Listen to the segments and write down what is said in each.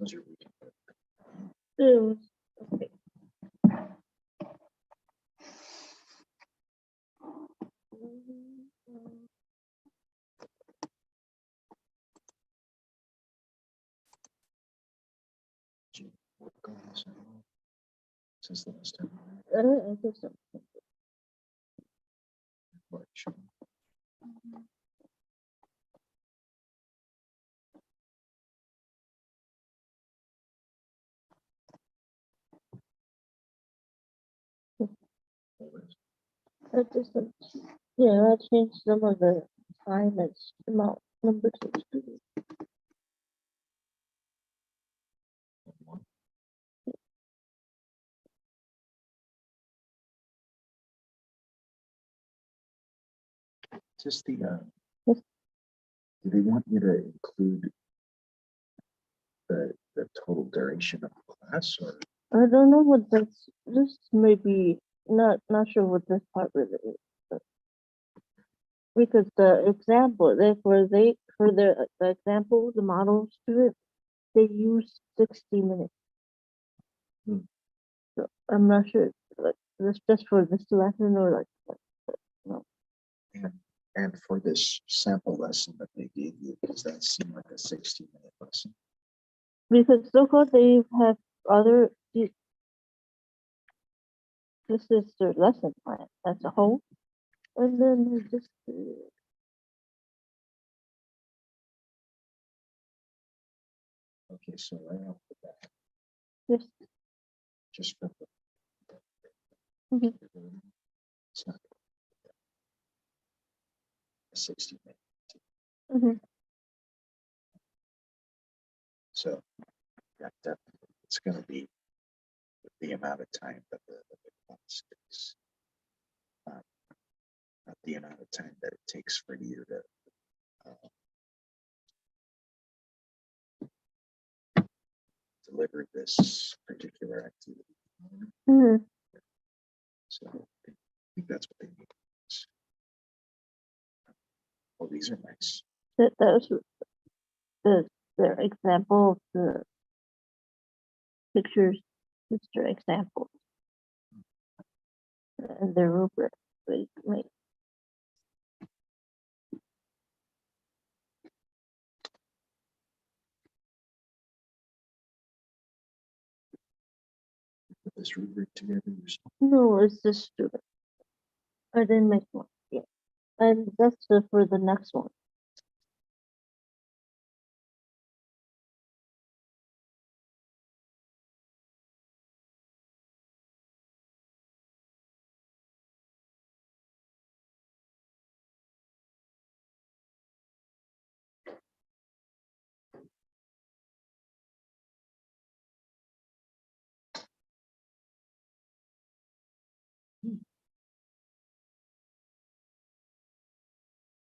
Those are weekend. Okay. Work on this since the last time. I think so. March. I just, yeah, I changed some of the assignments amount number to students. Just the Yes. do they want you to include the total duration of the class, or I don't know what this may be, not sure what this part really is. But because the example, for the example, the model student, they use 60 minutes. So I'm not sure, like, this just for this lesson or like, no. and for this sample lesson that they gave you, does that seem like a 60-minute lesson? Because so far they have other, this is their lesson plan as a whole. And then they just, Okay, so right off the bat, just, just for the Mhm. it's not a 60-minute. Mhm. So that it's going to be the amount of time that the class takes, not the amount of time that it takes for you to deliver this particular activity. Mhm. So I think that's what they need. Well, these are nice. That was their example of the pictures, just their example. And the rubric they made. Put this rubric together. No, it's just student. I didn't make one yet. And that's for the next one.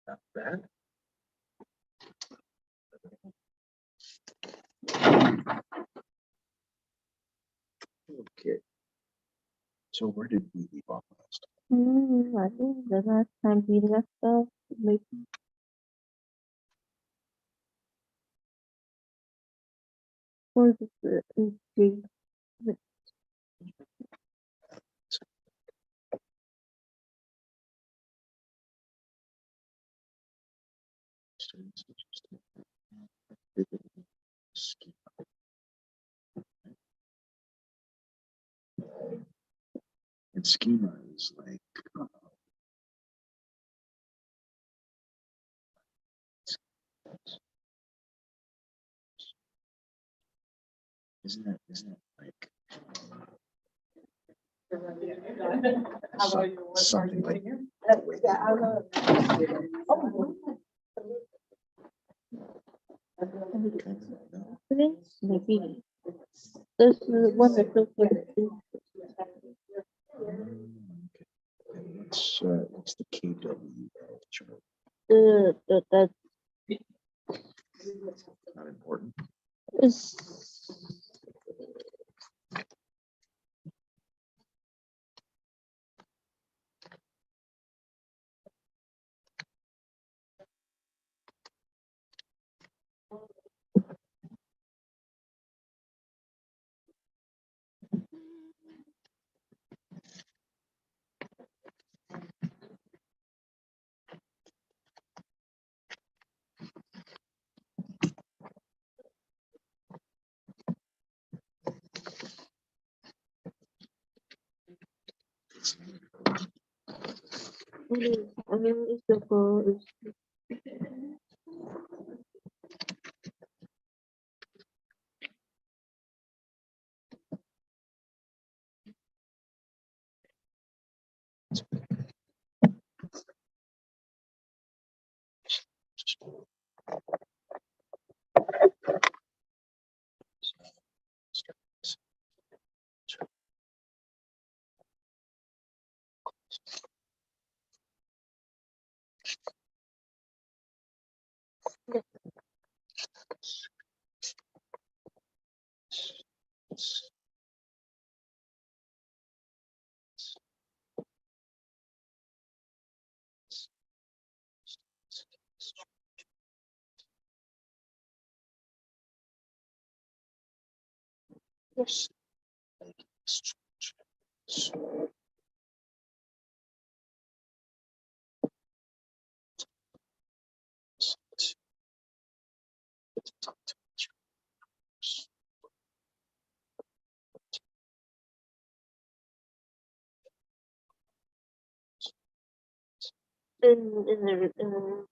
Not bad. Okay. So where did we leave off last time? I think the last time we left off, maybe. Or the Students interested. Schema. And schema is like isn't it like something like maybe. This is one that looks like what's the KWL chart? that Not important. is is the goal is Yes. in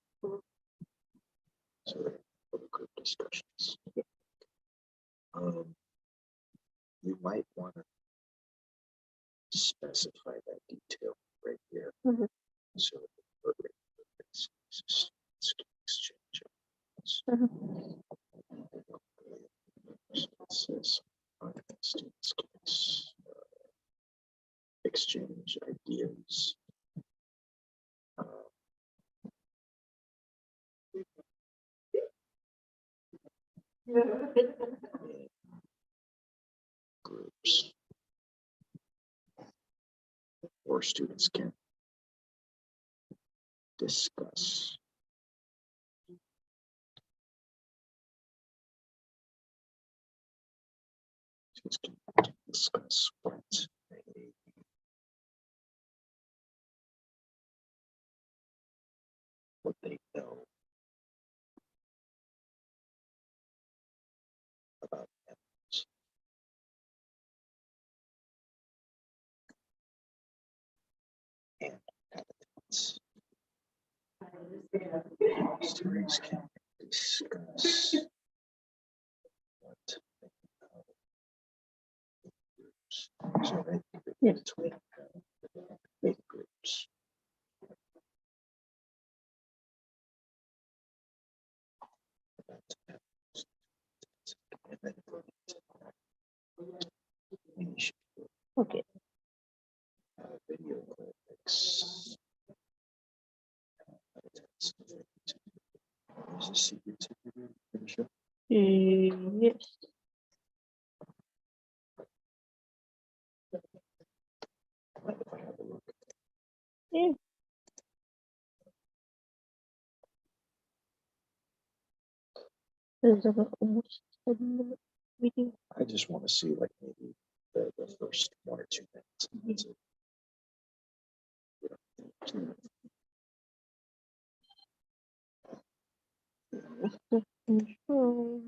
So group discussions. You might want to specify that detail right here. Mhm. So it's exchange. It says students can exchange ideas. In groups, or students can discuss. Students can discuss what they know about animals. And habitats. Students can discuss what they know in groups. So they Yes. between big groups. And then Okay. video clips. There's a secret to finish up. Yes. Mind if I have a look? Yeah. There's about almost 7 minutes meeting. I just want to see like maybe the first 1 or 2 minutes. That's it. Control.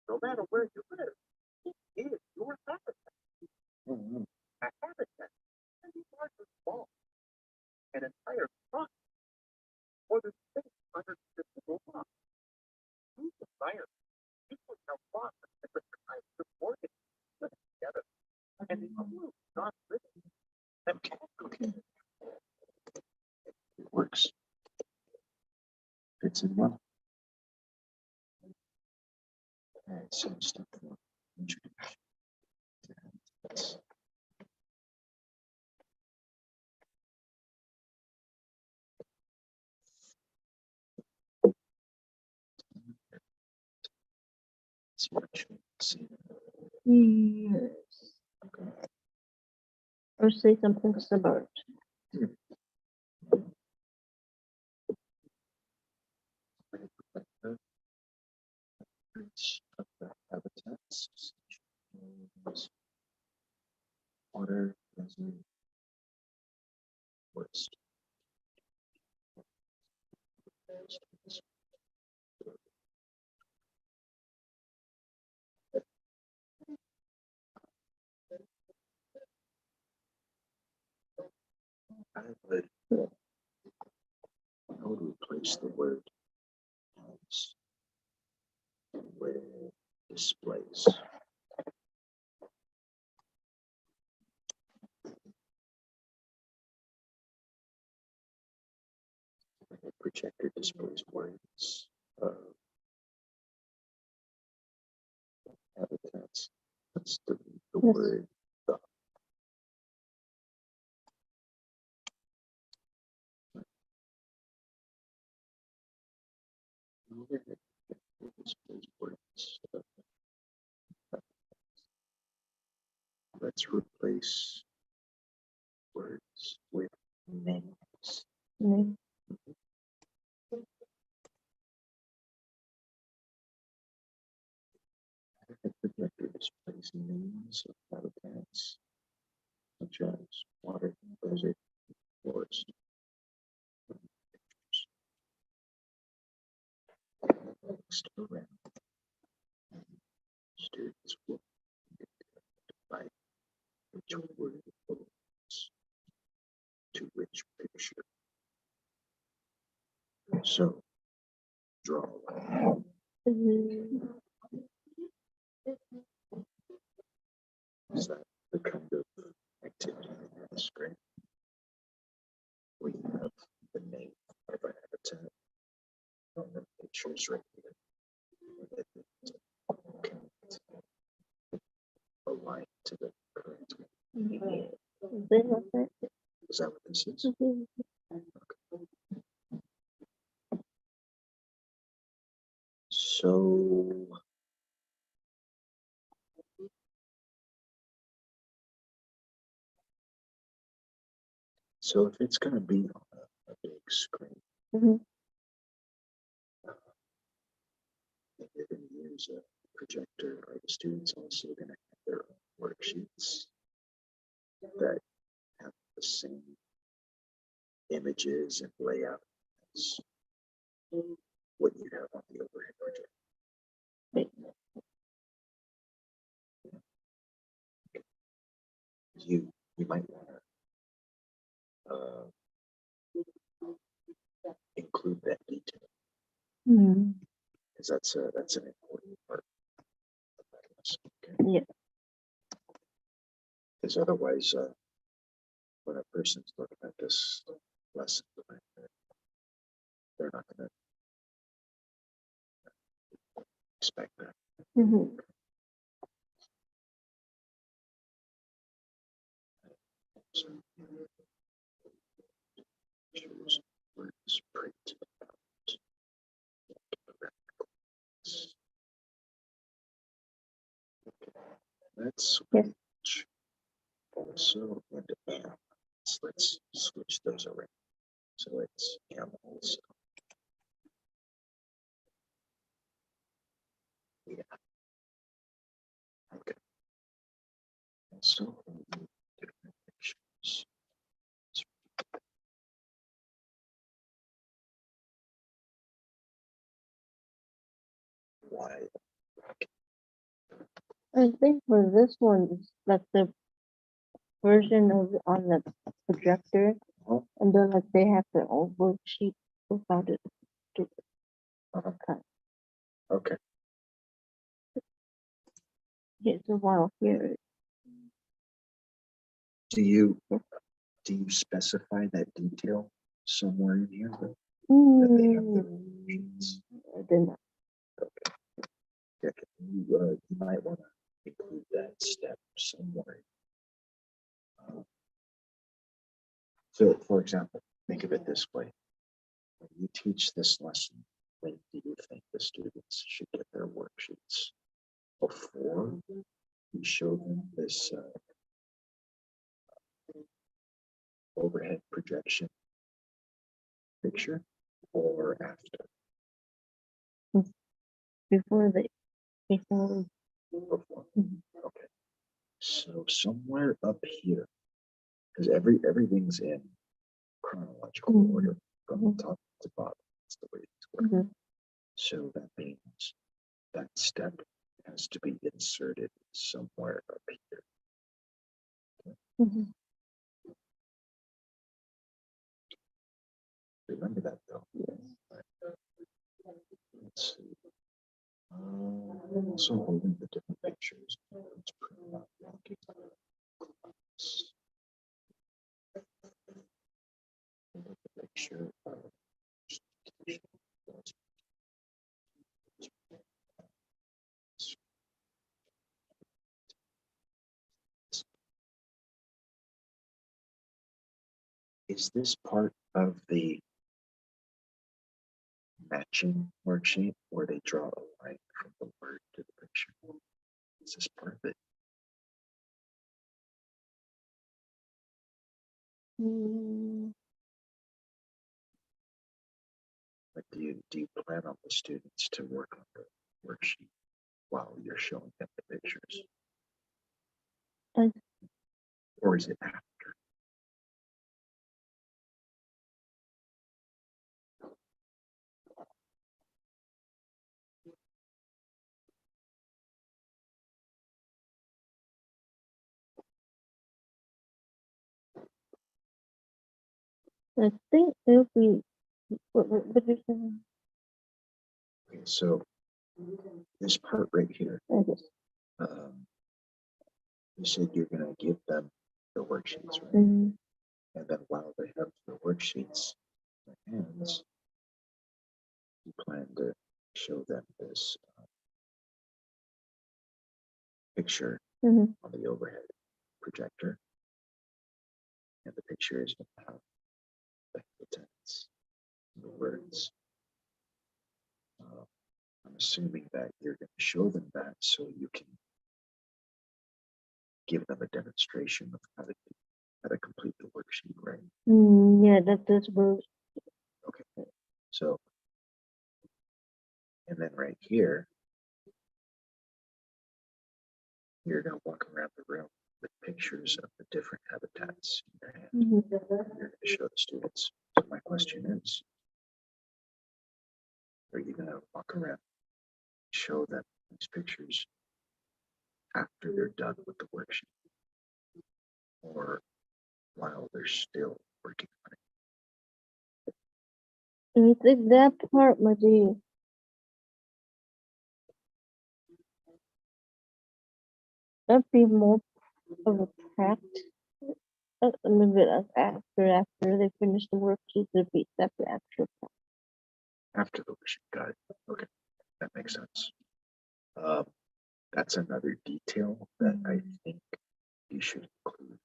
No matter where you live, it is your habitat. A habitat can be large or small. An entire crop or the space under the single rock. These environments equal how lots of different types of organisms live together. And include non-living that can create. It works. Fits in well. Alright, so step 1. Introduction. Yes. Or say something similar. Of the habitats. Water, desert, forest. I would replace the word as with displays. The projector displays words of habitats. That's the Yes. word. The. Displays words. Let's replace words with names. Mm, The projector displays names of habitats such as water, desert, forest. Next around, students will identify which word belongs to which picture. So draw a line. mm, Is that the kind of activity on the screen? We have the name of a habitat on the pictures right here. Align to the correct one. They have that. Is that what this is? Mhm. So if it's going to be on a big screen, Mhm. if you're going to use a projector, are the students also going to have their own worksheets that have the same images and layout as what you have on the overhead projector? Wait. You might want to include that detail Mm, because that's an important part of that lesson. Okay? yeah. Because otherwise, when a person's looking at this lesson, they're not going to expect that. Mhm. So, choose words printed out. Let's Yes. switch also into animals. Let's switch those around. So it's animals. Yeah. Okay. So different pictures. Why? I think for this one, it's like the version of on the projector, Oh, and then like they have their own worksheet about it. To uh-huh. Okay. get a while here. Do you specify that detail somewhere in here that they have their worksheets? I did not. Okay. Yeah, you might want to include that step somewhere. So, for example, think of it this way. When you teach this lesson, when do you think the students should get their worksheets? Before you show them this overhead projection picture, or after? Before before. Before. Mhm. Okay. So somewhere up here, because everything's in chronological Mhm. order from Mhm. top to bottom. That's the way it's working. Mhm. So that means that step has to be inserted somewhere up here. Mhm. remember that though. Yes. Let's see. Also holding the different pictures. Let's print out walking class. Hold up the picture of Is this part of the matching worksheet where they draw a line from the word to the picture? Is this part of it? Like, do you plan on the students to work on the worksheet while you're showing them the pictures? I- Or is it after? I think if we, what you saying? Okay, so this part right here, I just, you said you're gonna give them the worksheets, right? mm, And then while they have the worksheets in their hands, you plan to show them this picture mhm. on the overhead projector. And the picture is going to have the text, the words. I'm assuming that you're going to show them that so you can give them a demonstration of how to complete the worksheet, right? Yeah, that's where, Okay. So, and then right here, you're going to walk around the room with pictures of the different habitats in your hand. You're going to show the students. So my question is, are you going to walk around, show them these pictures after they're done with the worksheet, or while they're still working on it? I think that part might be, that'd be more of a practice. Maybe that's after they finish the worksheet, it'd be separate actual practice. After the worksheet, got it. Okay, that makes sense. That's another detail that I think you should include.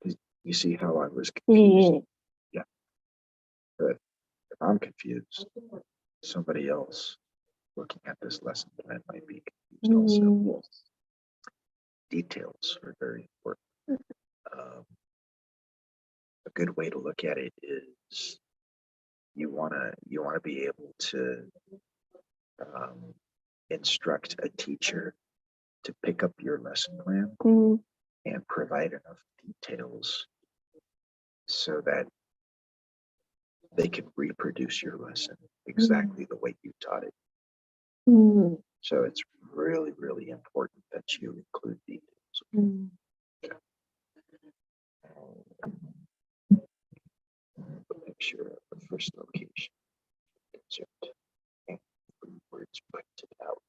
Because you see how I was confused? Yeah. But if I'm confused, somebody else looking at this lesson plan might be confused also. Yes. Details are very important. A good way to look at it is you wanna be able to instruct a teacher to pick up your lesson plan and provide enough details so that they can reproduce your lesson exactly the way you taught it. So it's really, really important that you include details. The picture of the first location. And 3 words printed out.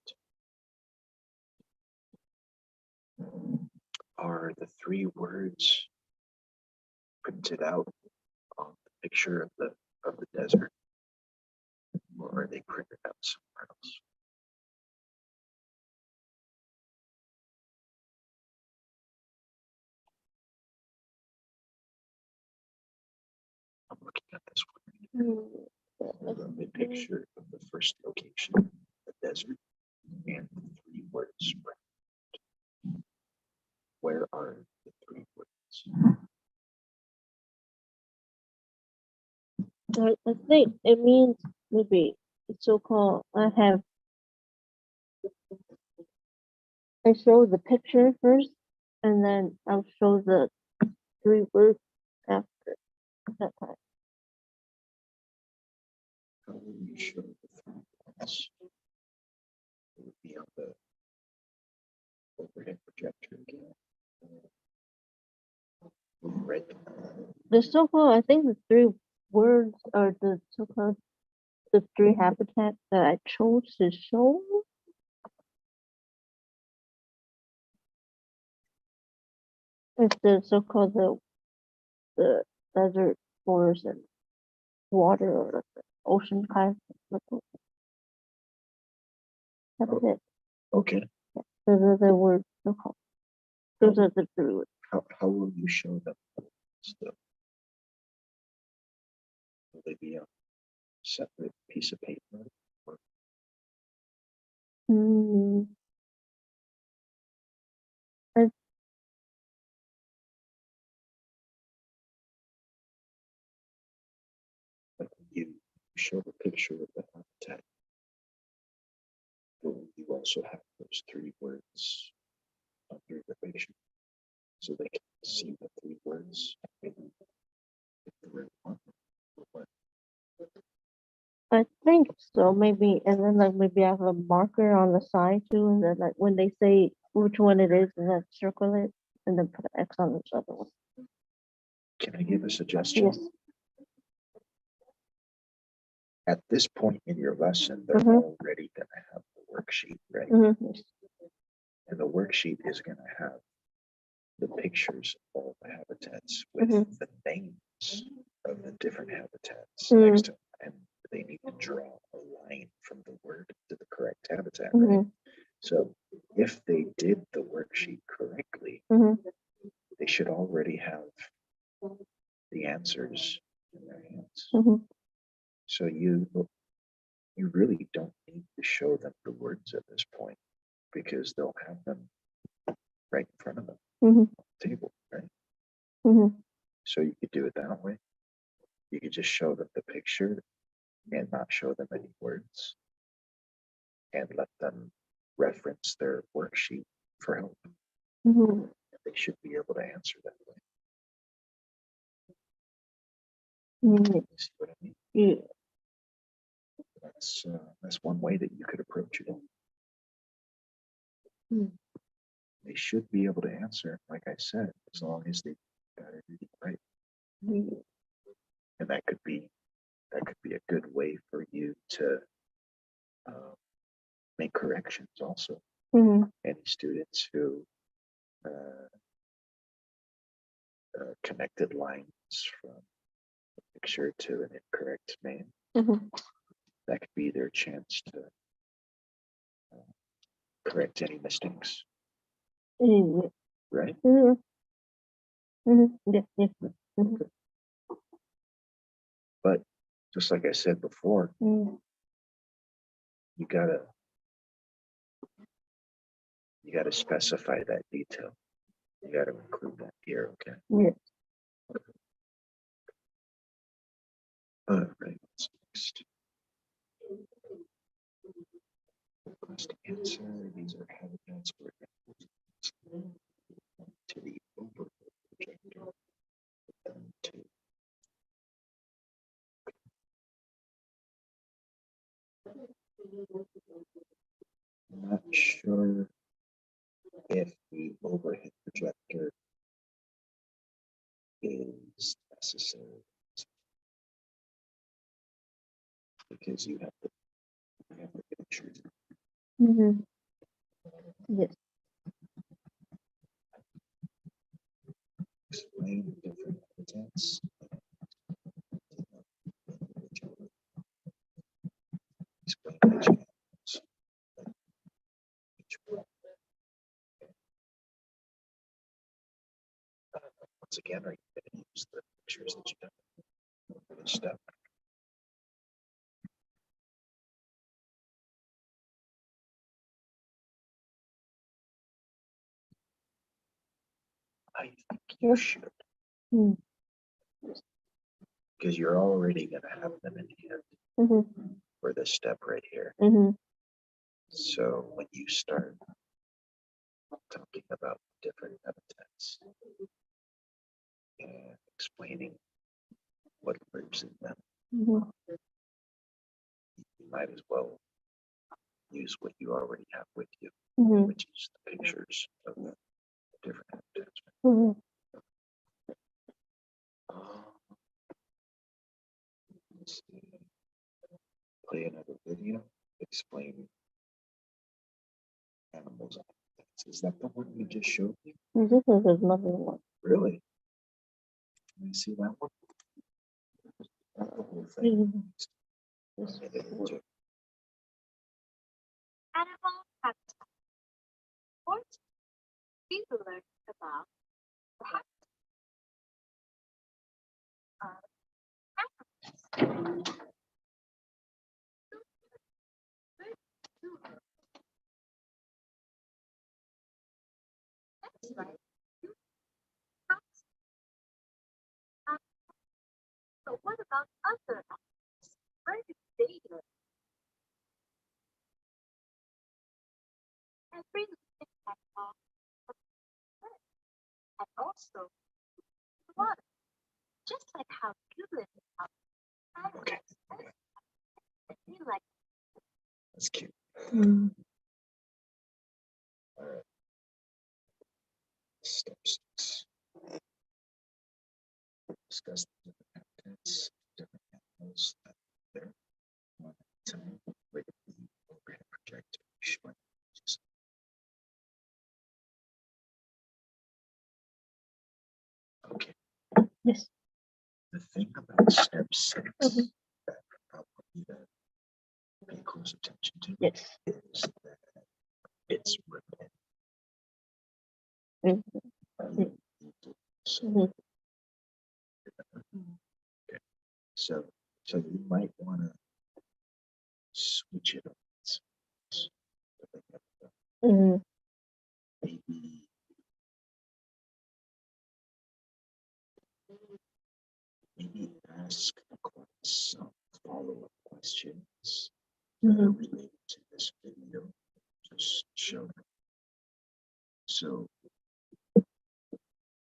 Are the 3 words printed out on the picture of the desert, or are they printed out somewhere else? I'm looking at this one. The picture of the first location, the desert, and the 3 words printed. Where are the 3 words? I think it means maybe so-called I show the picture first and then I'll show the 3 words after that time. How will you show the 3 words? It would be on the overhead projector again. Red. the so-called, I think the three words are the so-called the three habitats that I chose to show. It's the so-called the desert, forest, and water or the ocean kind of habitat. Okay, Those are the words so-called. Those are the three words. how will you show them? Still, will they be on a separate piece of paper? Or Hmm. I- like when you show a picture of the habitat, will you also have those three words under the picture so they can see the three words in the red one? Or what? I think so, maybe, and then like maybe I have a marker on the side too, and then like when they say which one it is, and then circle it, and then put an X on each other one. Can I give a suggestion? Yes. At this point in your lesson, they're Mhm. already going to have the worksheet, right? Mm-hmm. And the worksheet is going to have the pictures of all the habitats with Mhm. the names of the different habitats Mhm. next to them. And they need to draw a line from the word to the correct habitat, right? Mhm. So if they did the worksheet correctly, Mhm. they should already have the answers in their hands. Mhm. So you really don't need to show them the words at this point because they'll have them right in front of them Mhm. on the table, right? Mhm. So you could do it that way. You could just show them the picture and not show them any words and let them reference their worksheet for help. Mhm. They should be able to answer that way. Mhm. You see what I mean? Yeah. That's one way that you could approach it. Mm. They should be able to answer, like I said, as long as they got everything right. Mhm. And that could be a good way for you to make corrections also. Mhm. Any students who connected lines from a picture to an incorrect name, Mhm. that could be their chance to correct any mistakes, Yeah. right? Mhm. Mhm. Yeah. Yeah. Mhm. But just like I said before, Mhm. you gotta specify that detail. You gotta include that here, okay? Yeah. All right, what's next? Request answer. These are habitats for to the over projector. To I'm not sure if the overhead projector is necessary because you have the pictures. Mhm. Yes. Explain the different habitats. Explain each animals. Each one. Once again, are you going to use the pictures that you have for this step? I think you should, Mhm. because you're already going to have them in hand Mhm. for this step right here. Mhm. So when you start talking about different habitats and explaining what lives in them, Mhm. you might as well use what you already have with you, Mhm. which is the pictures of the different habitats. Mhm. let's see. Play another video explaining animals. Is that the one you just showed me? This is another one. Really? Let me see that one. Not the whole thing. This Okay, there we go. Animal habitat. First, we will learn about the habitat of animals. That's right. So what about other animals? Where do they live? Every living animal and also the water. Just like how you live in water. Okay. You like That's cute. Mm. All right. Step 6. Discuss the different habitats, different animals that live there. One at a time with the overhead projector showing images. Okay. Yes. The thing about step 6 Mhm. that I want you to pay close attention to Yes. is that it's repetitive. Mhm. So, Mhm. so you might want to switch it up. Mhm. Maybe ask some follow-up questions that are Mhm. related to this video. Just show them. So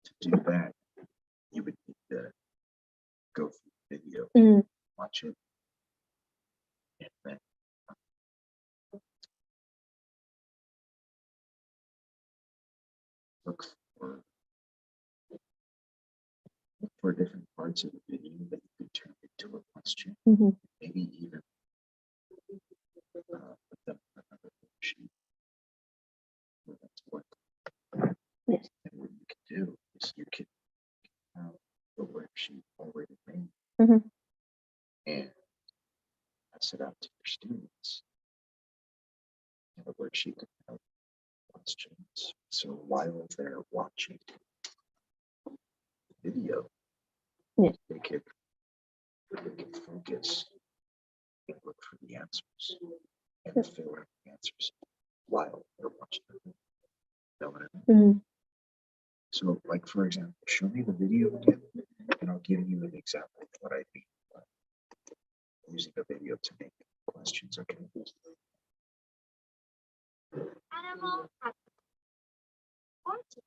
to do that, you would need to go through the video, Mhm. watch it, and then look for different parts of the video that you could turn into a question. Mhm. Maybe even put them on another worksheet for them to work. Yes. And what you can do is you can have the worksheet already made Mhm. and pass it out to your students. And the worksheet can have questions. So while they're watching the video, Yes. they can focus and look for the answers and fill in the answers while they're watching the video. Know what I mean? Mhm. So, like for example, show me the video again, and I'll give you an example of what I mean by using a video to make questions. Okay. animal habitat. First,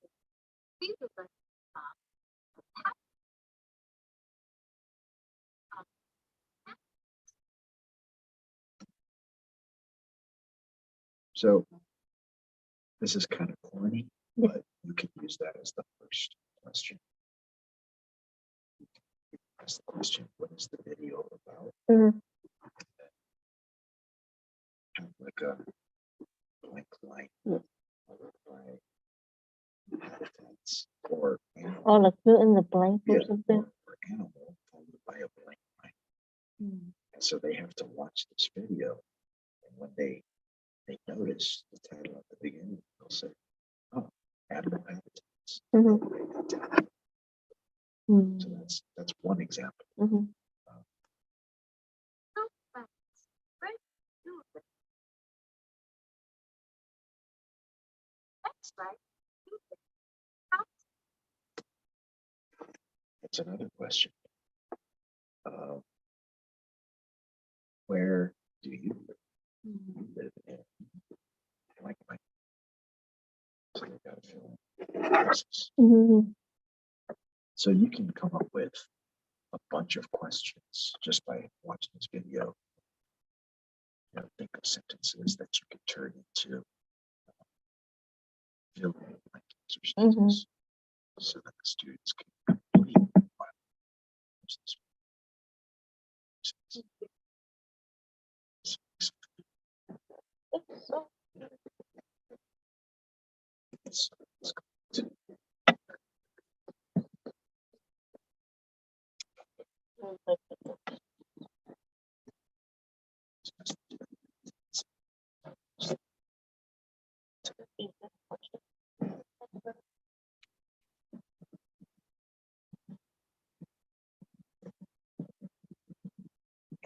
we will learn about the habitat of So this is kind of corny, Yeah. but you can use that as the first question. Ask the question, what is the video about? Mhm. Have like a blank line Yeah. followed by habitats or animal, Or like fill in the blank or yeah, something. or animal followed by a blank line. Mm. And so they have to watch this video, and when they notice the title at the beginning, they'll say, "Oh, animal habitats." Mhm. They'll write that down. Mhm. So that's one example. Mhm. no plants. Where do you live? That's right. You live out. That's another question. Where do you live? You live in like so you gotta fill in places. Mhm. So you can come up with a bunch of questions just by watching this video. You know, think of sentences that you could turn into fill in the blank answers so that the students can complete And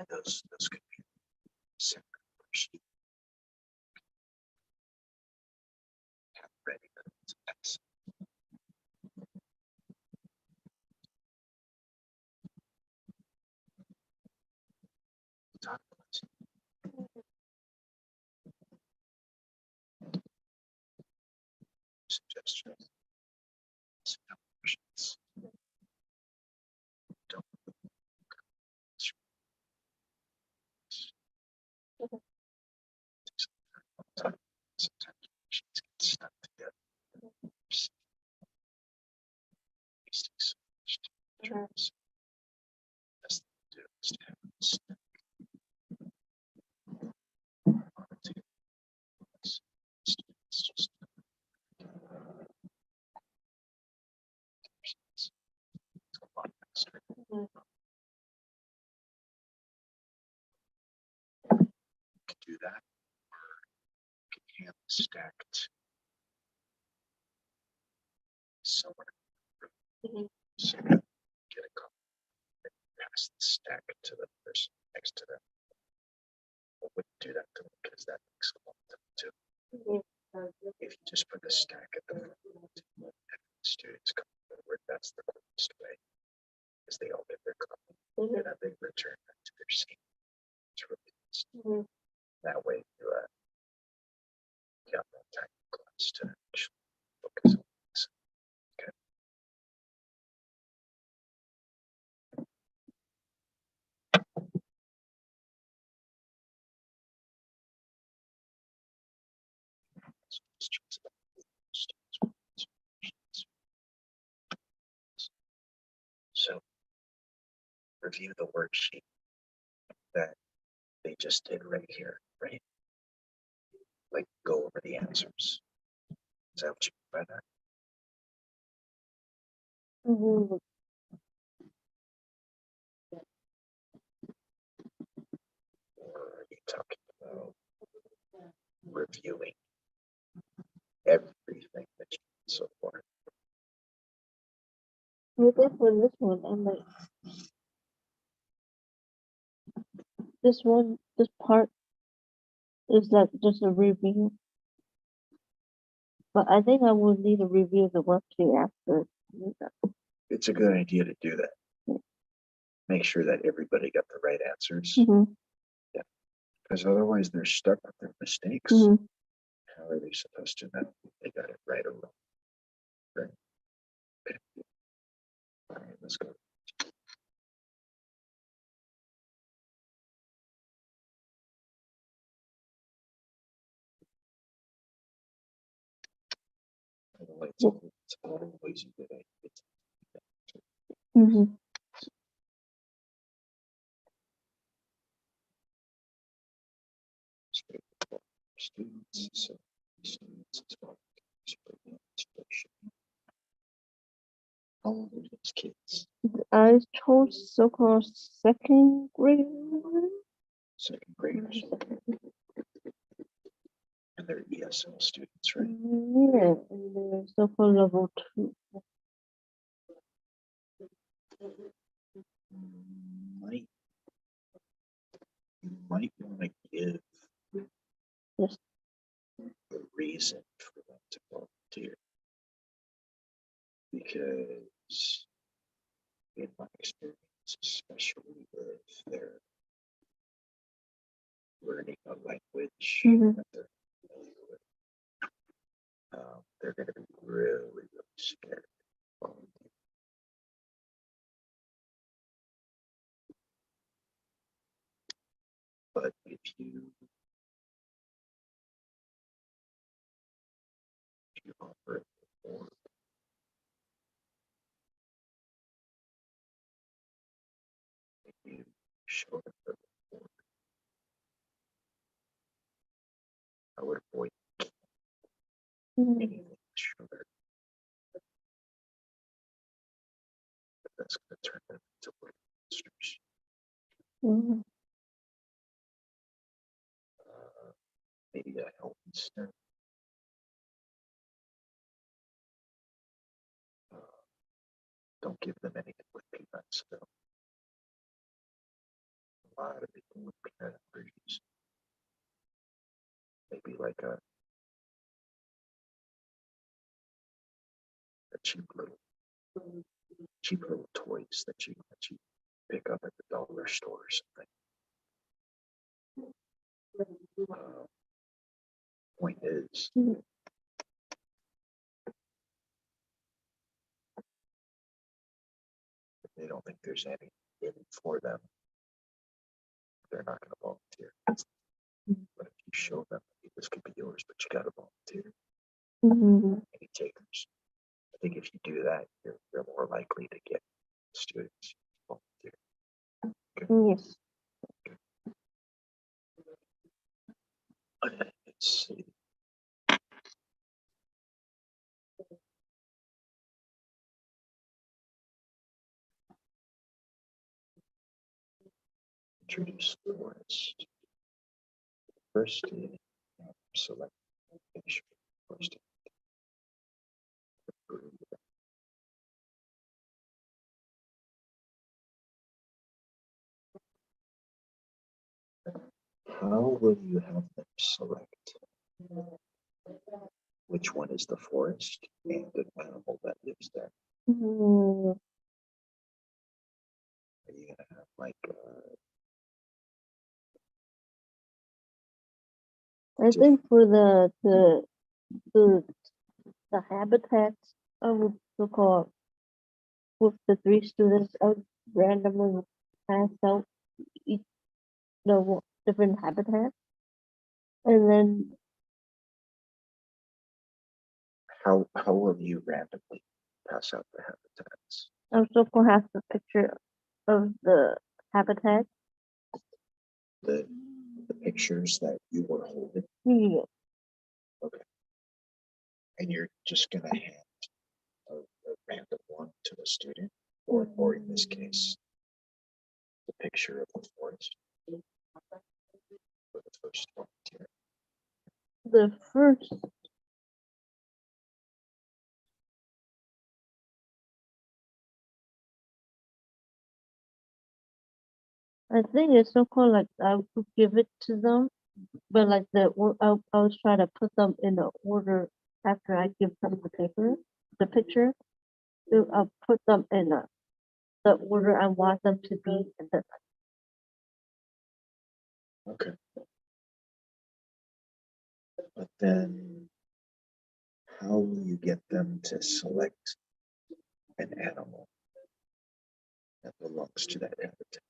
those could be separate worksheet. Have ready to pass. Talk about suggestions. Suggestions. Don't sometimes sheets get stuck together. These things terms. Best thing to do is to have them stuck on the table. Students just it's a lot faster. You can do that, or you can have them stacked somewhere. So you get a copy and pass the stack to the person next to them. I wouldn't do that to them because that takes a long time too. If you just put the stack at the front, and the students come forward, that's the quickest way. Because they all get their copy and then they return that to their seat. It's really easy. That way you got more time in class to actually focus on this. Okay. So review the worksheet that they just did right here, right? Like go over the answers. Is that what you mean by that? Mhm. Or are you talking about reviewing everything that you did so far? Maybe for this one, I'm like, this part is like just a review. But I think I will need to review the worksheet after. It's a good idea to do that. Make sure that everybody got the right answers, Mm-hmm. because otherwise they're stuck with their mistakes. Mm-hmm. How are they supposed to know if they got it right or wrong? Right. Okay. All right, let's go. It's always a good idea. Mm-hmm. Students, so students as well. How old are these kids? I chose so-called second grade. Second graders. And they're ESL students, right? Yeah, and they're so-called level 2. Might you might want to give Yes. a reason for them to volunteer, because in my experience, especially if they're learning a language Mhm. that they're familiar with, they're going to be really, really scared of volunteering. But if you offer it more, if you show them the report, I would avoid Mhm. anything sugar. That's going to turn them into words. monsters. Mhm. Maybe a Helmster. Don't give them anything with peanuts, though. A lot of people with peanut allergies. Maybe like a cheap little toys that you pick up at the dollar store or something. Point is, Mhm. if they don't think there's any in for them, they're not going to volunteer. Mhm. But if you show them this could be yours, but you got to volunteer, Mhm. any takers. I think if you do that, you're more likely to get students to volunteer. Yes. Let's see. Introduce the forest. First, select picture. First, how will you have them select which one is the forest and the animal that lives there? Mhm. Are you gonna have like I think for the habitats, I would so-called with the 3 students, I would randomly pass out each different habitat, and then how will you randomly pass out the habitats? I'm still gonna have the picture of the habitat. The pictures that you were holding, Yeah. and you're just gonna hand a random one to a student, or in this case, the picture of the forest for the first volunteer. The first, I think it's so-called like I would give it to them, but like I was trying to put them in the order after I give them the picture. So I'll put them in the order I want them to be in the. Okay. But then how will you get them to select an animal that belongs to that habitat?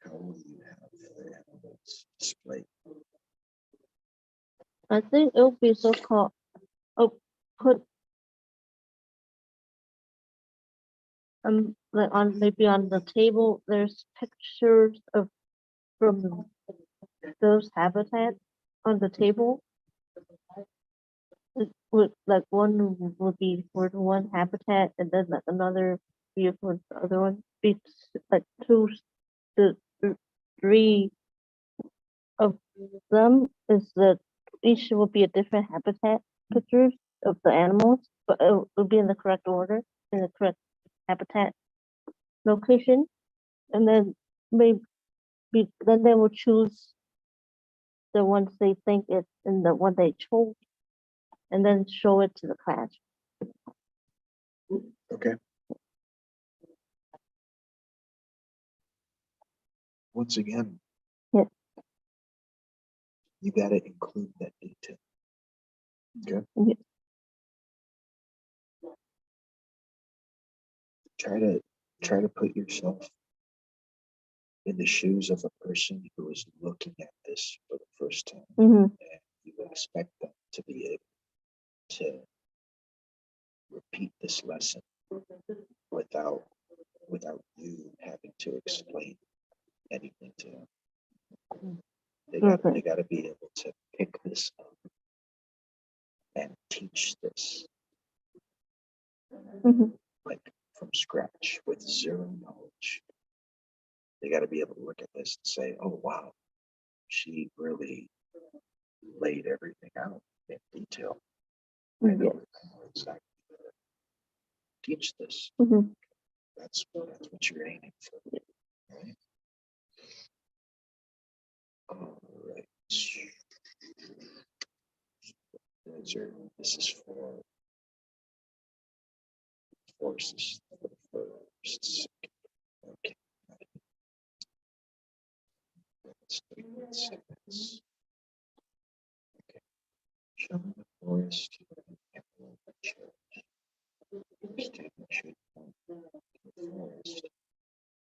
How will you have the animals displayed? I think it'll be so-called. I'll put like on maybe on the table. There's pictures of from those habitats on the table. It would like one would be for the one habitat, and then like another be for the other one. Be like the three of them is that each will be a different habitat pictures of the animals, but it will be in the correct order, in the correct habitat location, and then maybe then they will choose the ones they think is in the one they chose, and then show it to the class. Okay. Once again, Yeah. you got to include that detail. Okay. Yeah. Try to put yourself in the shoes of a person who is looking at this for the first time, Mm-hmm. and you expect them to be able to repeat this lesson without you having to explain anything to them. They got to be able to pick this up and teach this. Mm-hmm. Like, from scratch with zero knowledge. They got to be able to look at this and say, oh, wow, she really laid everything out in detail. I know exactly how to teach this. Mhm. That's what you're aiming for. Right? All right. This is for forces for the first, second. Okay. Let's do this. Okay. Show me the forest. And we'll change. First time I should point to the forest.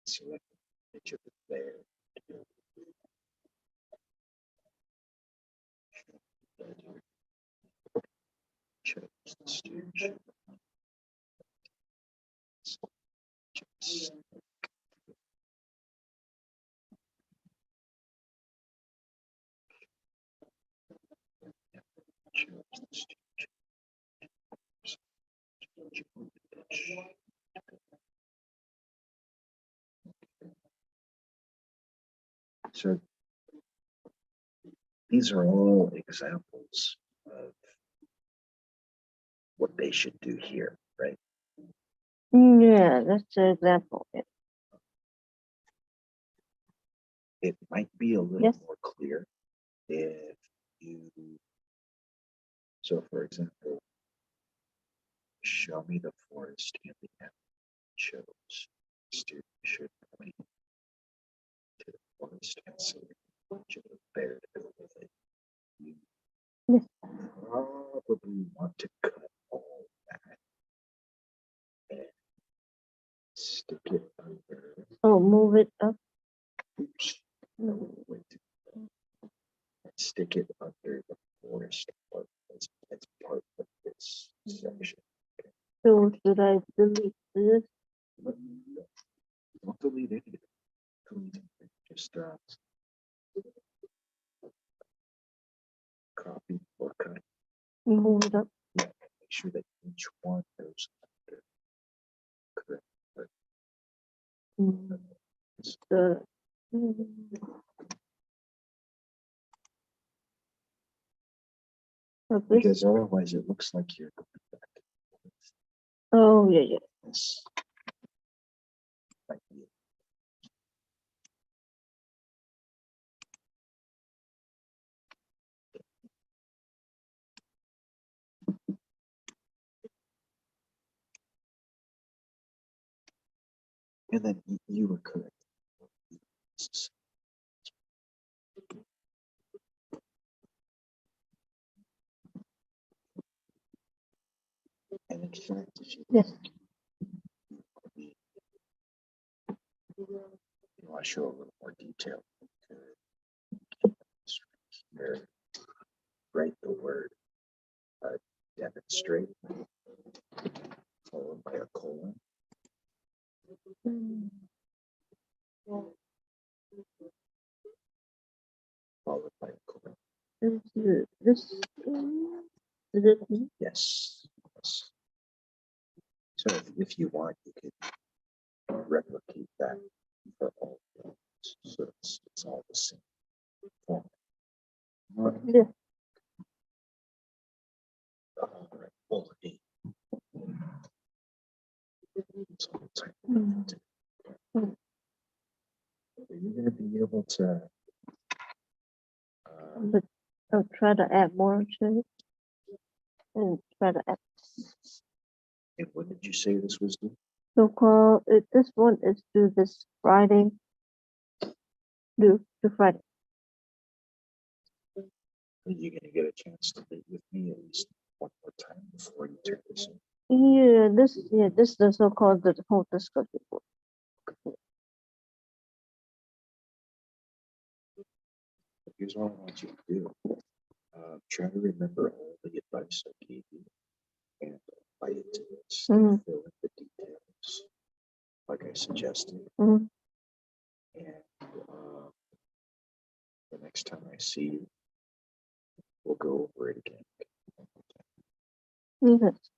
Select the picture of the bear. Chose the stooge. So these are all examples of what they should do here, right? Yeah, that's an example. Yeah. It might be a little Yes. more clear if you, so for example, show me the forest and the animal shows. Student should point to the forest and select the picture of the bear to go with it. You Yes. probably want to cut all that and stick it under. Oh, move it up. Oops. No, wait. And stick it under the forest part as part of this section. So should I delete this? Don't delete any of it. Delete anything. Just copy or cut. Move it up. Yeah, make sure that each one goes under correct. Mm. So this, Because otherwise it looks like you're going back. oh, yeah, yeah. This might be it. And then you were correct. And in fact, if you Yes. want to show a little more detail, here, write the word demonstrate followed by a colon. Mm. Followed by a colon. This, is it? Yes. Yes. So if you want, you could replicate that for all of them. So it's all the same format. Yeah. All right. Well, eight. It's all type. Mm. Mm. Are you going to be able to? But I'll try to add more to it. And try to add. And when did you say this was due? So call it, this one is due this Friday. Due to Friday. Are you going to get a chance to meet with me at least one more time before you turn this in? This is the so-called the whole discussion board. Here's what I want you to do. Try to remember all the advice I gave you and apply it to this. Mhm. Fill in the details like I suggested. Mhm. And the next time I see you, we'll go over it again. Yes.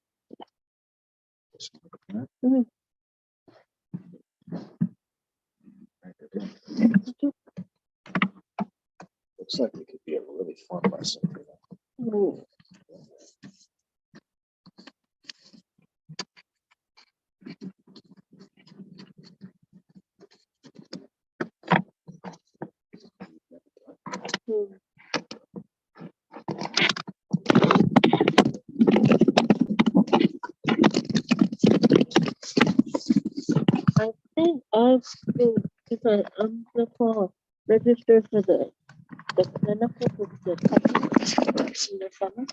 Just look at that. Mhm. Looks like it could be a really fun lesson for them. Oh, hmm. I think I will, because I'm the call register for the clinical with the company in the summer.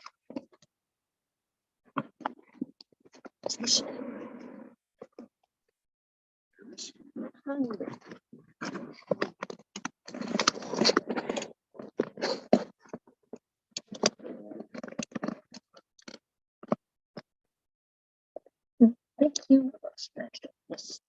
Kind of. Thank you. Yes.